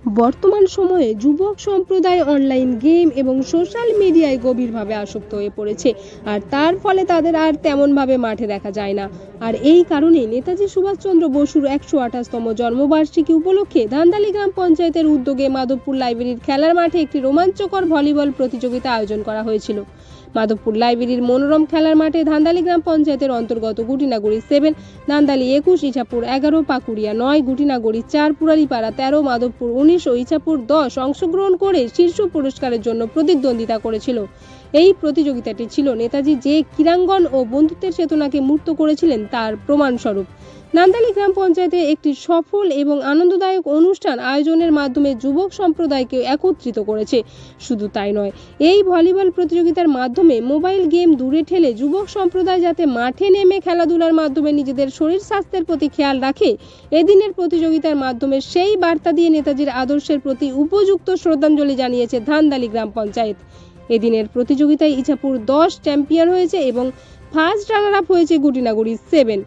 বর্তমান সময়ে যুবক সম্প্রদায় অনলাইন গেম এবং সোশ্যাল মিডিয়ায় গভীরভাবে আসক্ত হয়ে পড়েছে, আর তার ফলে তাদের আর তেমনভাবে মাঠে দেখা যায় না। আর এই কারণে নেতাজি সুভাষচন্দ্র বসুর 128তম জন্মবার্ষিকী উপলক্ষে ধান্দালি গ্রাম পঞ্চায়েতের উদ্যোগে মাধবপুর লাইব্রেরির খেলার মাঠে একটি রোমাঞ্চকর ভলিবল প্রতিযোগিতা আয়োজন করা হয়েছিল। মাধবপুর লাইব্রেরির মনোরম খেলার মাঠে ধান্দালি গ্রাম পঞ্চায়েতের অন্তর্গত গুটিনাগুড়ি 7, ধান্দালি 21, ইছাপুর 11, পাকুড়িয়া 9, গুটিনাগুড়ি 4, পুরালিপাড়া 13, মাধবপুর 19 ও ইছাপুর 10 অংশগ্রহণ করে শীর্ষ পুরস্কারের জন্য প্রতিদ্বন্দ্বিতা করেছিল। এই প্রতিযোগিতাটি ছিল নেতাজি যে ক্রীড়াঙ্গন ও বন্ধুত্বের চেতনাকে মূর্ত করেছিলেন তার প্রমাণস্বরূপ। ধান্দালি গ্রাম পঞ্চায়েতে একটি সফল এবং আনন্দদায়ক অনুষ্ঠান আয়োজনের মাধ্যমে যুবক সম্প্রদায়কে একত্রিত করেছে। শুধু তাই নয়, এই ভলিবল প্রতিযোগিতার মাধ্যমে মোবাইল গেম দূরে ঠেলে যুবক সম্প্রদায় যাতে মাঠে নেমে খেলাধুলার মাধ্যমে নিজেদের শরীর স্বাস্থ্যের প্রতি খেয়াল রাখে, এদিনের প্রতিযোগিতার মাধ্যমে সেই বার্তা দিয়ে নেতাজির আদর্শের প্রতি উপযুক্ত শ্রদ্ধাঞ্জলি জানিয়েছে ধান্দালি গ্রাম পঞ্চায়েত। এদিনের প্রতিযোগিতায় ইছাপুর 10 চ্যাম্পিয়ন হয়েছে এবং ফার্স্ট রানার আপ হয়েছে গুটিনাগুড়ি 7।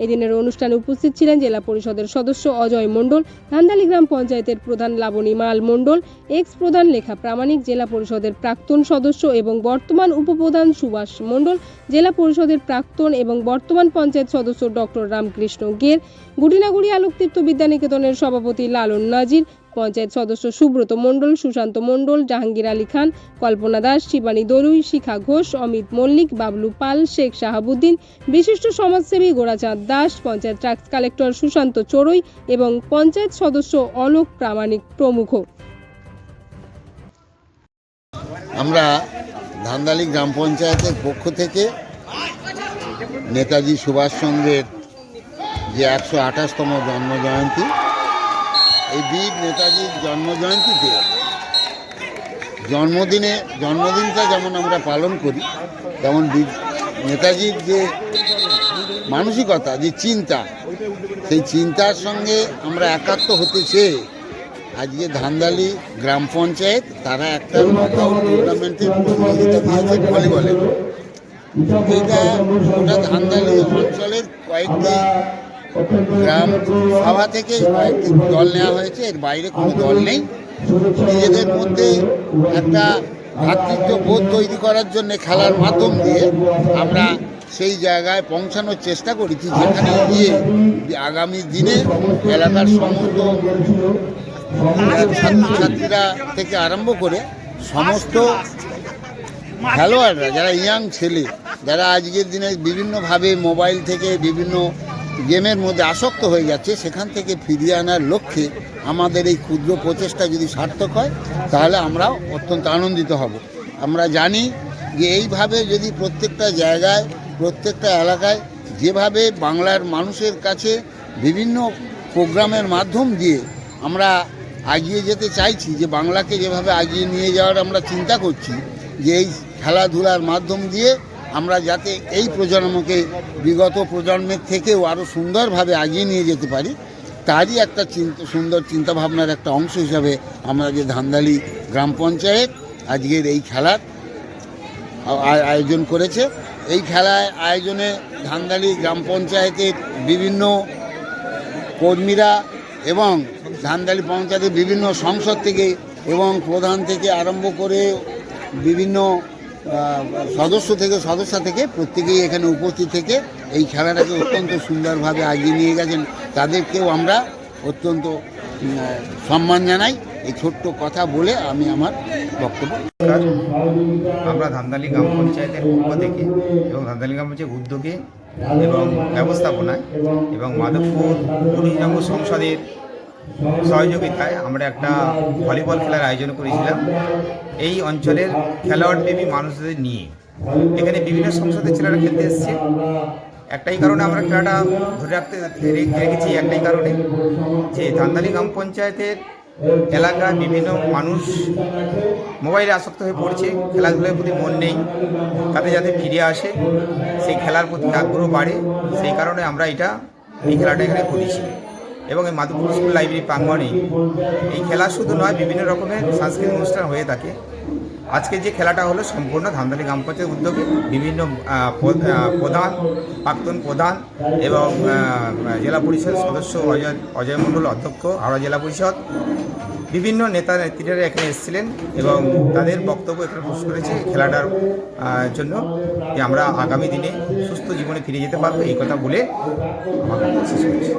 এদিনের অনুষ্ঠানে উপস্থিত ছিলেন জেলা পরিষদের সদস্য অজয় মণ্ডল, ধান্দালি গ্রাম পঞ্চায়েতের প্রধান লাবণী মাল মণ্ডল, এক্স প্রধান লেখা প্রামাণিক, জেলা পরিষদের প্রাক্তন সদস্য এবং বর্তমান উপপ্রধান সুভাষ মণ্ডল, জেলা পরিষদের প্রাক্তন এবং বর্তমান পঞ্চায়েত সদস্য ডক্টর রামকৃষ্ণ গের, গুটিনাগুড়ি আলোকতীর্থ বিদ্যানিকেতনের সভাপতি লালন নাজির, পঞ্চায়েত সদস্য সুব্রত মণ্ডল, সুশান্ত মণ্ডল, জাহাঙ্গীর আলী খান, কল্পনা দাস, শিবানী দলুই, শিখা ঘোষ, অমিত মল্লিক, বাবলু পাল, শেখ শাহাবুদ্দিন, বিশিষ্ট সমাজসেবী গোরাচাঁদ দাস, পঞ্চায়েত ট্যাক্স কালেক্টর সুশান্ত চড়ুই এবং পঞ্চায়েত সদস্য অলোক প্রামাণিক প্রমুখ। আমরা ধান্দালি গ্রাম পঞ্চায়েতের পক্ষ থেকে নেতাজি সুভাষচন্দ্রের যে 128তম জন্মজয়ন্তী, এই বীর নেতাজির জন্মজয়ন্তীতে জন্মদিনটা যেমন আমরা পালন করি, তেমন নেতাজির যে মানসিকতা, যে চিন্তা, সেই চিন্তার সঙ্গে আমরা একাত্ম হতে চেয়ে আজকে ধান্দালি গ্রাম পঞ্চায়েত তারা একটা নকআউট টুর্নামেন্টের প্রতিযোগিতা দিয়েছে ভলিবলে। এটা ওটা ধান্দালি অঞ্চলের কয়েকটি গ্রাম সভা থেকে কয়েকটি দল নেওয়া হয়েছে, এর বাইরে কোনো দল নেই। নিজেদের মধ্যে একটা ভ্রাতৃত্ববোধ তৈরি করার জন্য খেলার মাধ্যম দিয়ে আমরা সেই জায়গায় পৌঁছানোর চেষ্টা করেছি, যেখানে গিয়ে আগামী দিনে এলাকার সমস্ত ছাত্রছাত্রীরা থেকে আরম্ভ করে সমস্ত খেলোয়াড়রা, যারা ইয়াং ছেলে, যারা আজকের দিনে বিভিন্নভাবে মোবাইল থেকে বিভিন্ন গেমের মধ্যে আসক্ত হয়ে যাচ্ছে, সেখান থেকে ফিরিয়ে আনার লক্ষ্যে আমাদের এই ক্ষুদ্র প্রচেষ্টা যদি সার্থক হয় তাহলে আমরা অত্যন্ত আনন্দিত হব। আমরা জানি যে এইভাবে যদি প্রত্যেকটা জায়গায়, প্রত্যেকটা এলাকায় যেভাবে বাংলার মানুষের কাছে বিভিন্ন প্রোগ্রামের মাধ্যম দিয়ে আমরা এগিয়ে যেতে চাইছি, যে বাংলাকে যেভাবে এগিয়ে নিয়ে যাওয়ার আমরা চিন্তা করছি, যে এই খেলাধুলার মাধ্যম দিয়ে আমরা যাতে এই প্রজন্মকে বিগত প্রজন্মের থেকেও আরও সুন্দরভাবে এগিয়ে নিয়ে যেতে পারি, তারই একটা সুন্দর চিন্তাভাবনার একটা অংশ হিসাবে আমরা যে ধান্দালি গ্রাম পঞ্চায়েত আজকের এই খেলার আয়োজন করেছে। এই খেলায় আয়োজনে ধান্দালি গ্রাম পঞ্চায়েতের বিভিন্ন কর্মীরা এবং ধান্দালি পঞ্চায়েতের বিভিন্ন সংসদ থেকে এবং প্রধান থেকে আরম্ভ করে বিভিন্ন সদস্যা থেকে প্রত্যেকেই এখানে উপস্থিত থেকে এই খেলাটাকে অত্যন্ত সুন্দরভাবে এগিয়ে নিয়ে গেছেন। তাদেরকেও আমরা অত্যন্ত সম্মান জানাই। এই ছোট্ট কথা বলে আমি আমার বক্তব্য। আমরা ধান্দালি গ্রাম পঞ্চায়েতের পক্ষ থেকে এবং ধান্দালি গ্রাম পঞ্চায়েত উদ্যোগে এবং ব্যবস্থাপনায় এবং মাধবপুর 19 নম্বর সংসদের সহযোগিতায় আমরা একটা ভলিবল খেলার আয়োজন করেছিলাম এই অঞ্চলের খেলোয়াড়প্রেমী মানুষদের নিয়ে। এখানে বিভিন্ন সংসদের ছেলেরা খেলতে এসছে। একটাই কারণে আমরা খেলাটা ধরে রাখতে রেখেছি, একটাই কারণে যে ধান্দালি গ্রাম পঞ্চায়েতের এলাকার বিভিন্ন মানুষ মোবাইলে আসক্ত হয়ে পড়ছে, খেলাধুলার প্রতি মন নেই, তাতে যাতে ফিরে আসে, সেই খেলার প্রতি আগ্রহ বাড়ে, সেই কারণে আমরা এই খেলাটা এখানে করেছি। এবং এই মাধবপুর স্কুল লাইব্রেরি প্রাঙ্গণে এই খেলা শুধু নয়, বিভিন্ন রকমের সাংস্কৃতিক অনুষ্ঠান হয়ে থাকে। আজকে যে খেলাটা হলো সম্পূর্ণ ধামতলী গ্রাম পঞ্চায়েত উদ্যোগে বিভিন্ন প্রধান, প্রাক্তন প্রধান এবং জেলা পরিষদ সদস্য অজয় মণ্ডল অধ্যক্ষ হাওড়া জেলা পরিষদ, বিভিন্ন নেতা নেত্রীরা এখানে এসেছিলেন এবং তাদের বক্তব্য এখানে পেশ করেছে খেলাটার জন্য যে আমরা আগামী দিনে সুস্থ জীবনে ফিরে যেতে পারবো, এই কথা বলে আমার শেষ করছি।